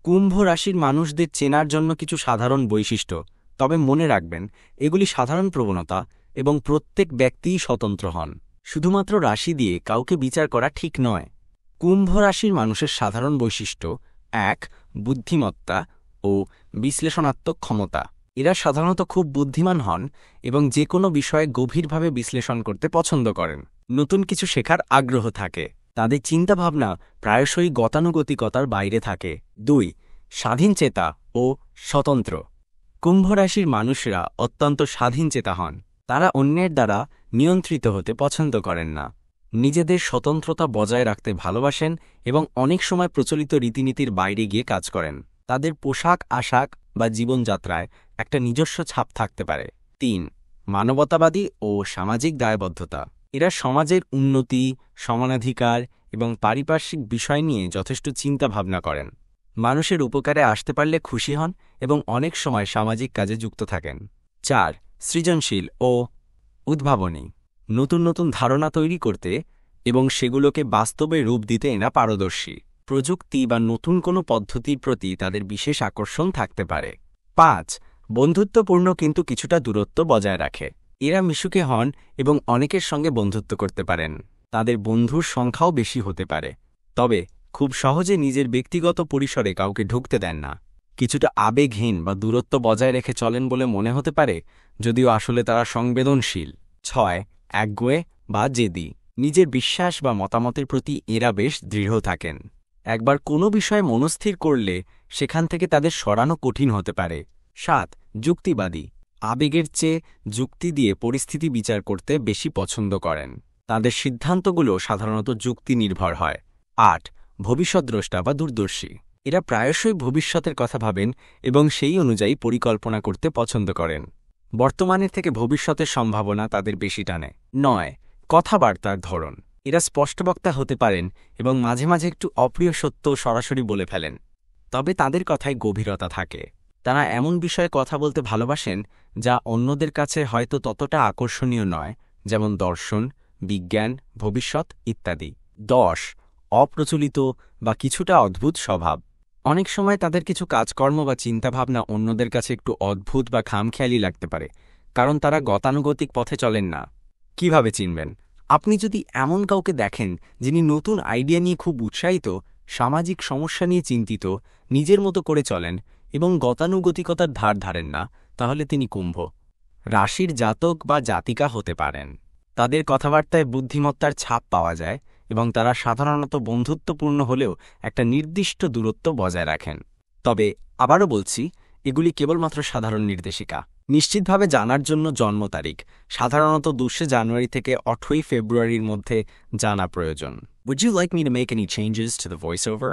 কুম্ভ রাশির মানুষদের চেনার জন্য কিছু সাধারণ বৈশিষ্ট্য, তবে মনে রাখবেন এগুলি সাধারণ প্রবণতা এবং প্রত্যেক ব্যক্তিই স্বতন্ত্র হন। শুধুমাত্র রাশি দিয়ে কাউকে বিচার করা ঠিক নয়। কুম্ভ রাশির মানুষের সাধারণ বৈশিষ্ট্য: ১. বুদ্ধিমত্তা ও বিশ্লেষণাত্মক ক্ষমতা। এরা সাধারণত খুব বুদ্ধিমান হন এবং যে কোনো বিষয়ে গভীরভাবে বিশ্লেষণ করতে পছন্দ করেন। নতুন কিছু শেখার আগ্রহ থাকে। তাদের চিন্তাভাবনা প্রায়শই গতানুগতিকতার বাইরে থাকে। ২. স্বাধীনচেতা ও স্বতন্ত্র। কুম্ভ রাশির মানুষরা অত্যন্ত স্বাধীনচেতা হন। তারা অন্যের দ্বারা নিয়ন্ত্রিত হতে পছন্দ করেন না। নিজেদের স্বতন্ত্রতা বজায় রাখতে ভালোবাসেন এবং অনেক সময় প্রচলিত রীতিনীতির বাইরে গিয়ে কাজ করেন। তাদের পোশাক আশাক বা জীবনযাত্রায় একটা নিজস্ব ছাপ থাকতে পারে। ৩. মানবতাবাদী ও সামাজিক দায়বদ্ধতা। এরা সমাজের উন্নতি, সমানাধিকার এবং পারিপার্শ্বিক বিষয় নিয়ে যথেষ্ট চিন্তাভাবনা করেন। মানুষের উপকারে আসতে পারলে খুশি হন এবং অনেক সময় সামাজিক কাজে যুক্ত থাকেন। ৪. সৃজনশীল ও উদ্ভাবনী। নতুন নতুন ধারণা তৈরি করতে এবং সেগুলোকে বাস্তবে রূপ দিতে এরা পারদর্শী। প্রযুক্তি বা নতুন কোনো পদ্ধতির প্রতি তাদের বিশেষ আকর্ষণ থাকতে পারে। ৫. বন্ধুত্বপূর্ণ কিন্তু কিছুটা দূরত্ব বজায় রাখে। এরা মিশুকে হন এবং অনেকের সঙ্গে বন্ধুত্ব করতে পারেন। তাদের বন্ধুর সংখ্যাও বেশি হতে পারে, তবে খুব সহজে নিজের ব্যক্তিগত পরিসরে কাউকে ঢুকতে দেন না। কিছুটা আবেগহীন বা দূরত্ব বজায় রেখে চলেন বলে মনে হতে পারে, যদিও আসলে তারা সংবেদনশীল। ৬. একগুঁয়ে বা জেদি। নিজের বিশ্বাস বা মতামতের প্রতি এরা বেশ দৃঢ় থাকেন। একবার কোনো বিষয়ে মনস্থির করলে সেখান থেকে তাদের সরানো কঠিন হতে পারে। ৭. যুক্তিবাদী। আবেগের চেয়ে যুক্তি দিয়ে পরিস্থিতি বিচার করতে বেশি পছন্দ করেন। তাদের সিদ্ধান্তগুলো সাধারণত যুক্তি নির্ভর হয়। ৮. ভবিষ্যদ্দ্রষ্টা বা দূরদর্শী। এরা প্রায়শই ভবিষ্যতের কথা ভাবেন এবং সেই অনুযায়ী পরিকল্পনা করতে পছন্দ করেন। বর্তমানের থেকে ভবিষ্যতের সম্ভাবনা তাদের বেশি টানে। ৯. কথাবার্তার ধরন। এরা স্পষ্টবক্তা হতে পারেন এবং মাঝে মাঝে একটু অপ্রিয় সত্য সরাসরি বলে ফেলেন, তবে তাদের কথায় গভীরতা থাকে। তারা এমন বিষয়ে কথা বলতে ভালোবাসেন যা অন্যদের কাছে হয়তো ততটা আকর্ষণীয় নয়, যেমন দর্শন, বিজ্ঞান, ভবিষ্যৎ ইত্যাদি। ১০. অপ্রচলিত বা কিছুটা অদ্ভুত স্বভাব। অনেক সময় তাদের কিছু কাজকর্ম বা চিন্তাভাবনা অন্যদের কাছে একটু অদ্ভুত বা খামখেয়ালি লাগতে পারে, কারণ তারা গতানুগতিক পথে চলেন না। কিভাবে চিনবেন? আপনি যদি এমন কাউকে দেখেন যিনি নতুন আইডিয়া নিয়ে খুব উৎসাহিত, সামাজিক সমস্যা নিয়ে চিন্তিত, নিজের মতো করে চলেন এবং গতানুগতিকতার ধার ধারেন না, তাহলে তিনি কুম্ভ রাশির জাতক বা জাতিকা হতে পারেন। তাদের কথাবার্তায় বুদ্ধিমত্তার ছাপ পাওয়া যায় এবং তারা সাধারণত বন্ধুত্বপূর্ণ হলেও একটা নির্দিষ্ট দূরত্ব বজায় রাখেন। তবে আবারও বলছি, এগুলি কেবলমাত্র সাধারণ নির্দেশিকা। নিশ্চিতভাবে জানার জন্য জন্ম তারিখ সাধারণত ২ জানুয়ারি থেকে ৮ই ফেব্রুয়ারির মধ্যে জানা প্রয়োজন। Would you like me to make any changes to the voiceover?